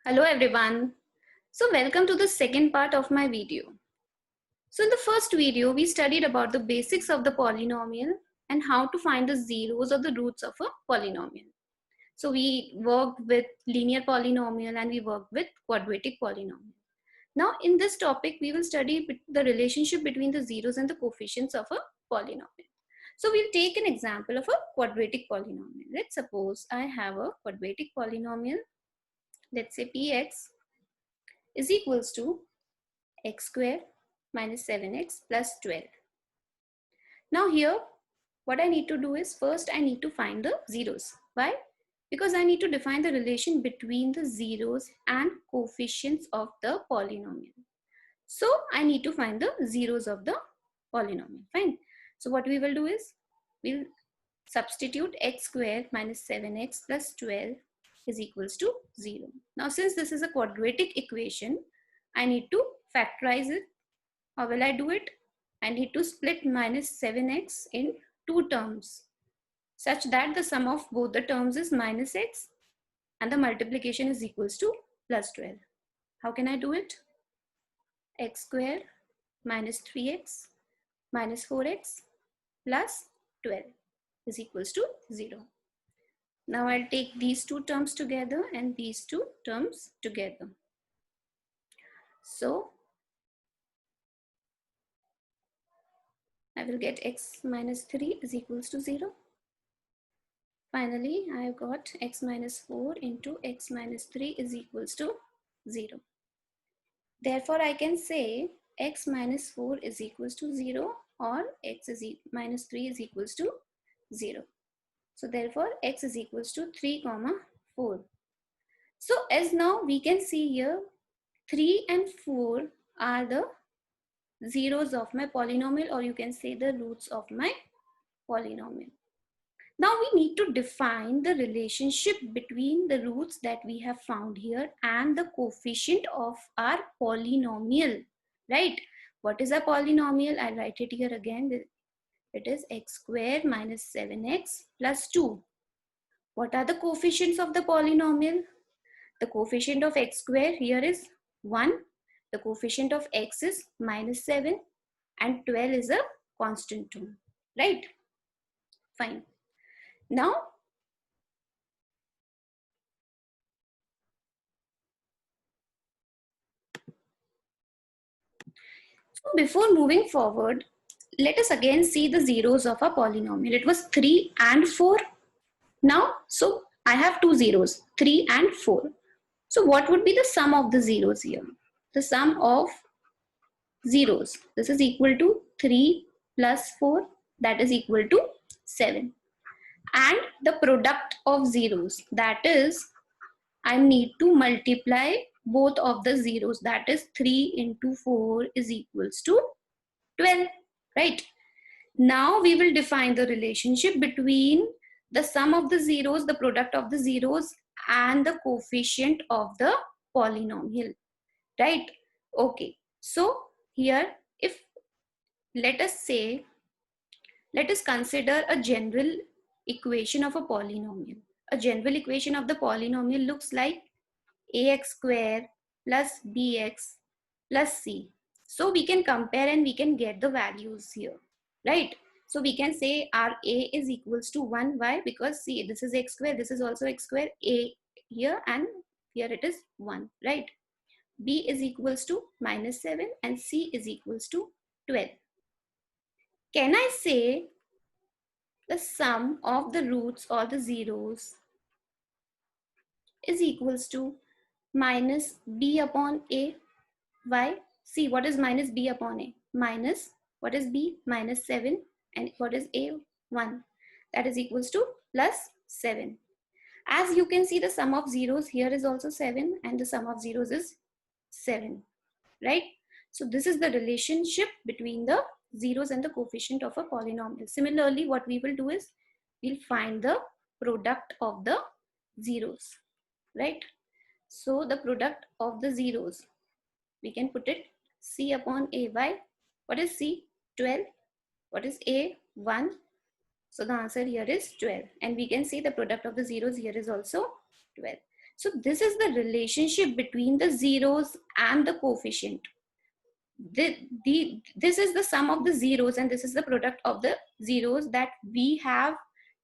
Hello everyone. So welcome to the second part of my video. So in the first video, we studied about the basics of the polynomial and how to find the zeros or the roots of a polynomial. So we worked with linear polynomial and we worked with quadratic polynomial. Now in this topic, we will study the relationship between the zeros and the coefficients of a polynomial. So we'll take an example of a quadratic polynomial. Let's suppose I have a quadratic polynomial. Let's say px is equals to x square minus 7x plus 12. Now here, what I need to do is first I need to find the zeros. Why? Because I need to define the relation between the zeros and coefficients of the polynomial. So I need to find the zeros of the polynomial. Fine. So what we will do is, we'll substitute x square minus 7x plus 12 is equals to 0. Now since this is a quadratic equation, I need to factorize it. How will I do it? I need to split minus 7x in two terms such that the sum of both the terms is minus x and the multiplication is equals to plus 12. How can I do it? X square minus 3x minus 4x plus 12 is equals to 0. Now I'll take these two terms together and these two terms together. So I will get x minus 3 is equals to 0. Finally, I have got x minus 4 into x minus 3 is equals to 0. Therefore, I can say x minus 4 is equals to 0 or x is minus 3 is equals to 0. So therefore, x is equals to 3 comma 4. So as now we can see here, 3 and 4 are the zeros of my polynomial, or you can say the roots of my polynomial. Now we need to define the relationship between the roots that we have found here and the coefficient of our polynomial, right? What is a polynomial? I'll write it here again. It is x squared minus 7x plus 2. What are the coefficients of the polynomial? The coefficient of x squared here is 1. The coefficient of x is minus 7 and 12 is a constant term, right? Fine. Now, so before moving forward, let us again see the zeros of a polynomial. It was 3 and 4. Now, so I have two zeros, 3 and 4. So what would be the sum of the zeros here? The sum of zeros. This is equal to 3 plus 4, that is equal to 7. And the product of zeros, that is, I need to multiply both of the zeros, that is 3 into 4 is equals to 12, right? Now we will define the relationship between the sum of the zeros, the product of the zeros, and the coefficient of the polynomial, right? Okay, so here, if let us consider a general equation of a polynomial. A general equation of the polynomial looks like ax square plus bx plus c. So we can compare and we can get the values here, right? So we can say our a is equals to 1. Why? Because see, this is x square, this is also x square, a here and here it is 1, right? B is equals to minus 7 and c is equals to 12. Can I say the sum of the roots or the zeros is equals to minus b upon a? Why? See, what is minus b upon a? Minus, what is b? Minus 7. And what is a? 1. That is equals to plus 7. As you can see, the sum of zeros here is also 7 and the sum of zeros is 7, right? So this is the relationship between the zeros and the coefficient of a polynomial. Similarly, what we will do is, we'll find the product of the zeros, right? So the product of the zeros, we can put it c upon a. Why? What is c? 12. What is a? 1. So the answer here is 12. And we can see the product of the zeros here is also 12. So this is the relationship between the zeros and the coefficient. This is the sum of the zeros and this is the product of the zeros that we have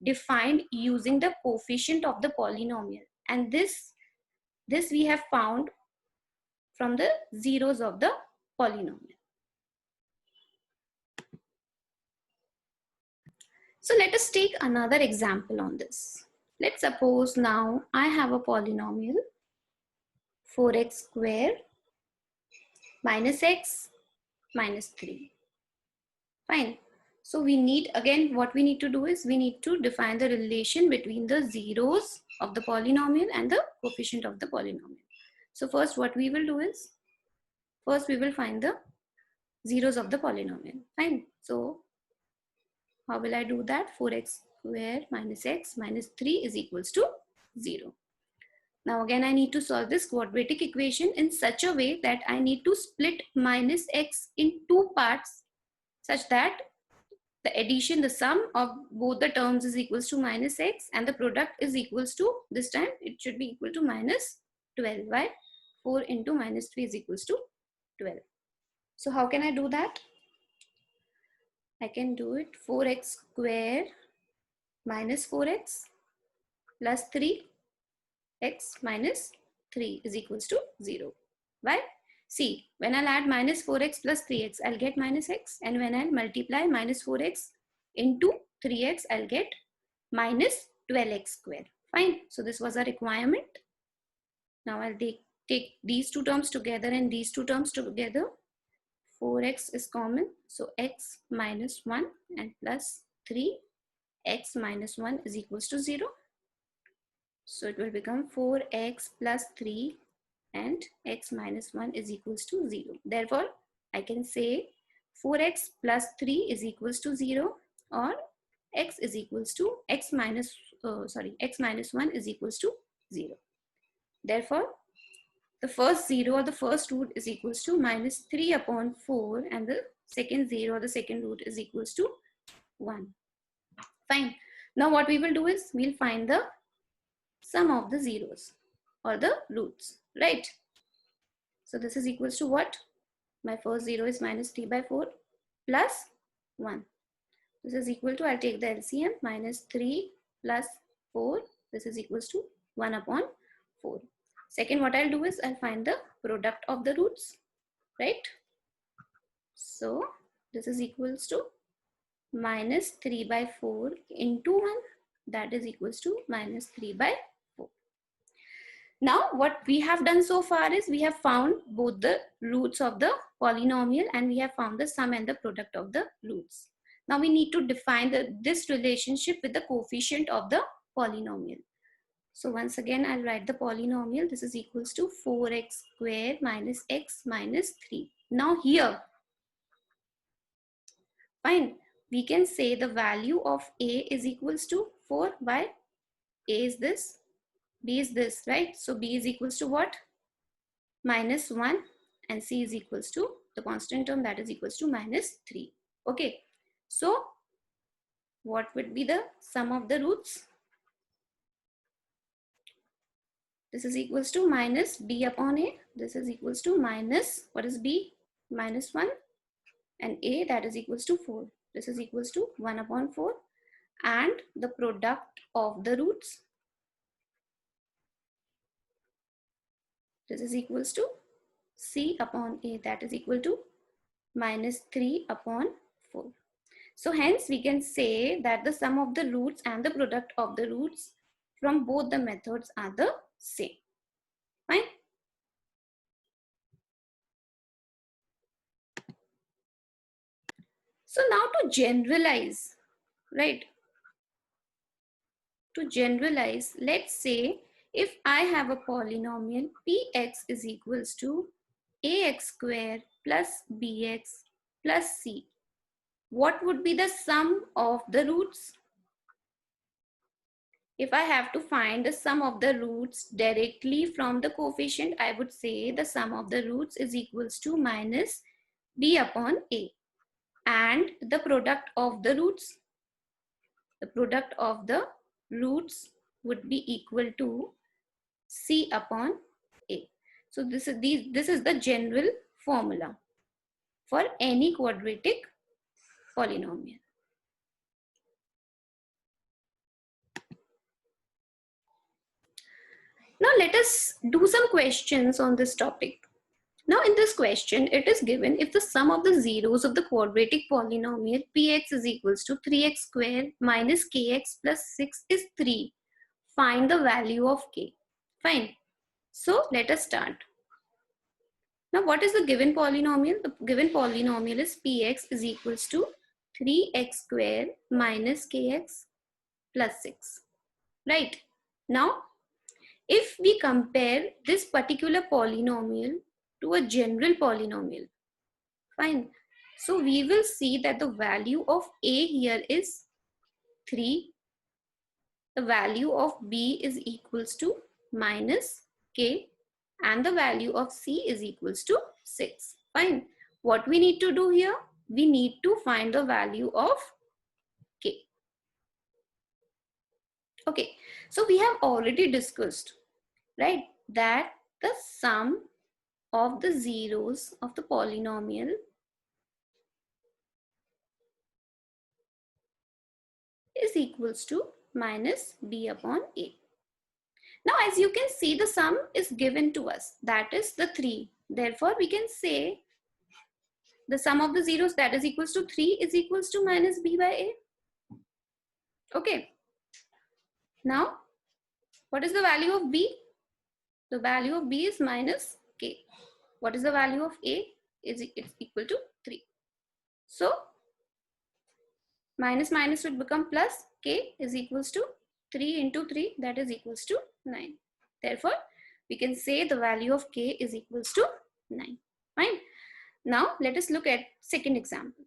defined using the coefficient of the polynomial, and this we have found from the zeros of the polynomial. So let us take another example on this. Let's suppose now I have a polynomial 4x square minus x minus 3. Fine. So we need, again, what we need to do is we need to define the relation between the zeros of the polynomial and the coefficient of the polynomial. So first what we will do is, first we will find the zeros of the polynomial. Fine. So how will I do that? 4x square minus x minus 3 is equals to 0. Now again I need to solve this quadratic equation in such a way that I need to split minus x in two parts such that the addition, the sum of both the terms is equals to minus x and the product is equals to, this time it should be equal to minus 12. Why? 4 into minus 3 is equals to 12. So how can I do that? I can do it 4x square minus 4x plus 3x minus 3 is equals to 0. Why? See, when I'll add minus 4x plus 3x, I'll get minus x, and when I'll multiply minus 4x into 3x, I'll get minus 12x square. Fine. So this was a requirement. Now I'll take these two terms together and these two terms together. 4x is common, so x minus 1 and plus 3, x minus 1 is equals to 0. So it will become 4x plus 3 and x minus 1 is equals to 0. Therefore, I can say 4x plus 3 is equals to 0, or x is equals to x minus 1 is equals to 0. Therefore, the first 0 or the first root is equals to minus 3 upon 4 and the second 0 or the second root is equals to 1. Fine. Now what we will do is we'll find the sum of the zeros or the roots, right? So this is equals to what? My first 0 is minus 3 by 4 plus 1. This is equal to, I'll take the LCM, minus 3 plus 4. This is equals to 1 upon 4. Second, what I'll do is I'll find the product of the roots, right? So this is equals to minus 3 by 4 into 1. That is equals to minus 3 by 4. Now what we have done so far is we have found both the roots of the polynomial and we have found the sum and the product of the roots. Now we need to define this relationship with the coefficient of the polynomial. So once again, I'll write the polynomial. This is equals to 4x square minus x minus 3. Now here, fine, we can say the value of a is equals to 4 by a is this, b is this, right? So b is equals to what? Minus 1 and c is equals to the constant term, that is equals to minus 3. Okay, so what would be the sum of the roots? This is equals to minus b upon a. This is equals to minus, what is b? Minus 1 and a, that is equals to 4. This is equals to 1 upon 4 and the product of the roots. This is equals to c upon a, that is equal to minus 3 upon 4. So hence we can say that the sum of the roots and the product of the roots from both the methods are the same. Fine. So now to generalize, right? To generalize, let's say if I have a polynomial px is equals to ax square plus bx plus c, what would be the sum of the roots? If I have to find the sum of the roots directly from the coefficient, I would say the sum of the roots is equals to minus b upon a. And the product of the roots, would be equal to C upon A. So this is the general formula for any quadratic polynomial. Now let us do some questions on this topic. Now in this question, it is given if the sum of the zeros of the quadratic polynomial px is equals to 3x squared minus kx plus 6 is 3. Find the value of k. Fine. So let us start. Now what is the given polynomial? The given polynomial is px is equals to 3x squared minus kx plus 6. Right. Now if we compare this particular polynomial to a general polynomial, fine. So we will see that the value of a here is 3. The value of b is equals to minus k and the value of c is equals to 6. Fine. What we need to do here? We need to find the value of k. Okay. So we have already discussed, right, that the sum of the zeros of the polynomial is equals to minus b upon a. Now as you can see, the sum is given to us, that is the 3. Therefore we can say the sum of the zeros, that is equals to 3, is equals to minus b by a. Okay. Now what is the value of b? The value of b is minus k. What is the value of a? It's equal to 3. So minus minus would become plus, k is equals to 3 into 3, that is equals to 9. Therefore, we can say the value of k is equals to 9. Fine. Now, let us look at second example.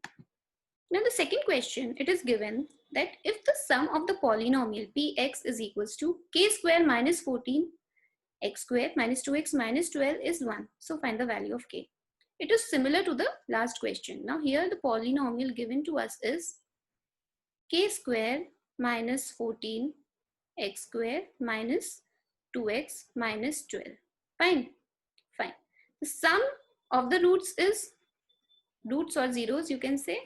Now, the second question, it is given that if the sum of the polynomial px is equals to k square minus 14 x square minus 2x minus 12 is 1. So, find the value of k. It is similar to the last question. Now, here the polynomial given to us is k square minus 14 x square minus 2x minus 12. Fine. Fine. The sum of the roots is, roots or zeros you can say,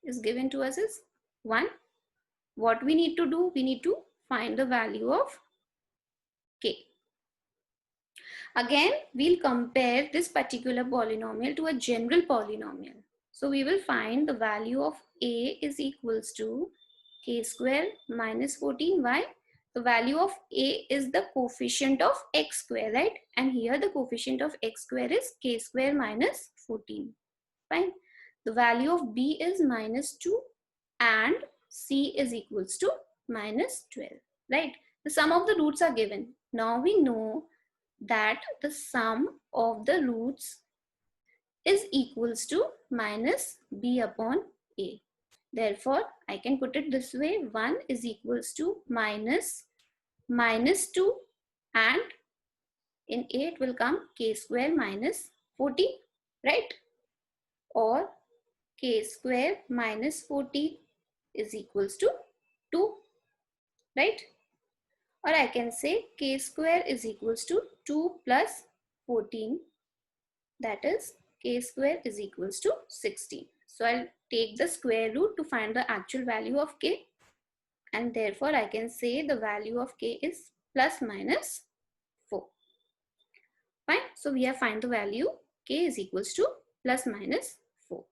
is given to us is 1. What we need to do? We need to find the value of k. Again, we'll compare this particular polynomial to a general polynomial. So we will find the value of a is equals to k square minus 14. Why? The value of a is the coefficient of x square, right? And here the coefficient of x square is k square minus 14. Fine. The value of b is minus 2 and c is equals to minus 12, right? The sum of the roots are given. Now we know that the sum of the roots is equals to minus b upon a. Therefore, I can put it this way, 1 is equals to minus 2 and in a it will come k square minus 14, right? Or k square minus 14 is equals to 2, right? Or I can say k square is equals to 2 plus 14, that is k square is equals to 16. So I'll take the square root to find the actual value of k, and therefore I can say the value of k is plus minus 4. Fine. So we have find the value k is equals to plus minus 4.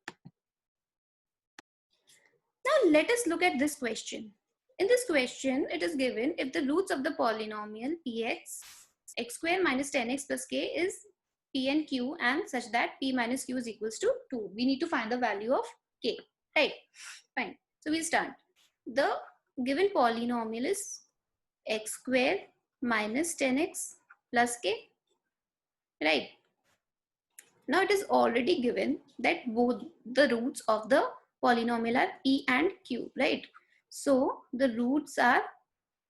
Now let us look at this question. In this question, it is given if the roots of the polynomial px x square minus 10x plus k is p and q and such that p minus q is equals to 2. We need to find the value of k, right? Fine. So we start. The given polynomial is x square minus 10x plus k, right? Now it is already given that both the roots of the polynomial are p and q, right? So the roots are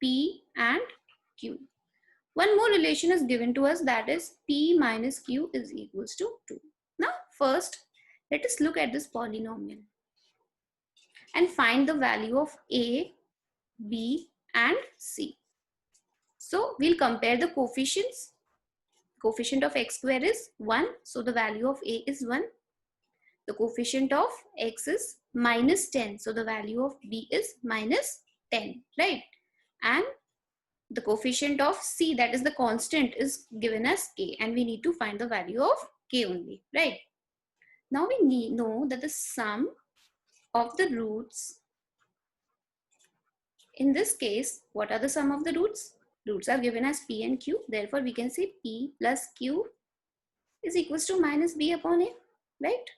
p and q. One more relation is given to us, that is p minus q is equals to 2. Now first, let us look at this polynomial and find the value of a, b and c. So we'll compare the coefficients. Coefficient of x square is 1. So the value of a is 1. The coefficient of x is minus 10. So the value of b is minus 10, right? And the coefficient of c, that is the constant, is given as k, and we need to find the value of k only, right? Now we know that the sum of the roots, in this case, what are the sum of the roots? Roots are given as p and q. Therefore, we can say p plus q is equals to minus b upon a, right?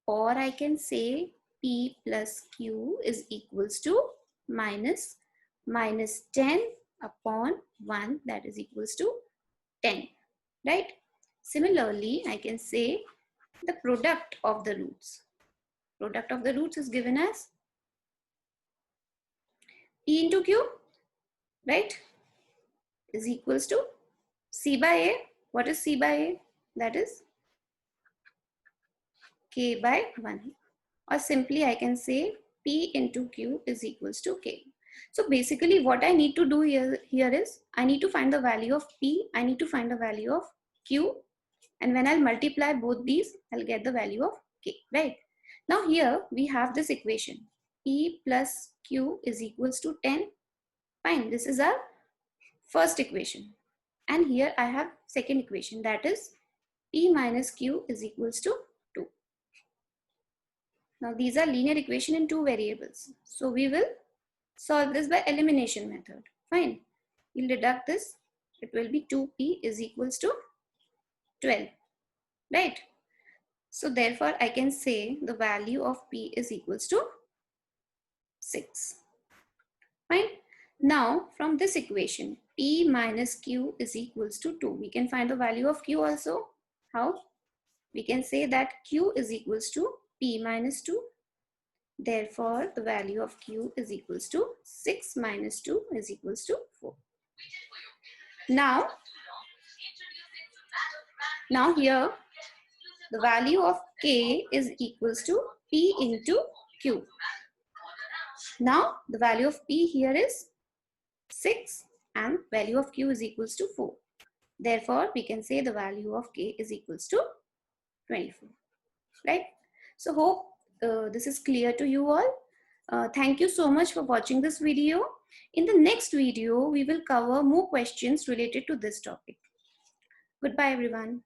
Or I can say p plus q is equals to minus 10 upon 1, that is equals to 10, right? Similarly, I can say the product of the roots. Product of the roots is given as p into q, right? Is equals to c by a. What is c by a? That is k by 1. Or simply I can say p into q is equals to k. So basically what I need to do here is I need to find the value of p, I need to find the value of q, and when I'll multiply both these, I'll get the value of k, right? Now here we have this equation, p plus q is equals to 10. Fine, this is our first equation. And here I have second equation, that is p minus q is equals to 2. Now these are linear equation in two variables. So we will solve this by elimination method. Fine. We'll deduct this. It will be 2p is equals to 12. Right. So therefore I can say the value of p is equals to 6. Fine. Now from this equation, p minus q is equals to 2. We can find the value of q also. How? We can say that q is equals to p minus 2. Therefore, the value of q is equals to 6 minus 2 is equals to 4. Now here, the value of k is equals to p into q. Now, the value of p here is 6 and value of q is equals to 4. Therefore, we can say the value of k is equals to 24. Right? So, hope this is clear to you all. Thank you so much for watching this video. In the next video, we will cover more questions related to this topic. Goodbye, everyone.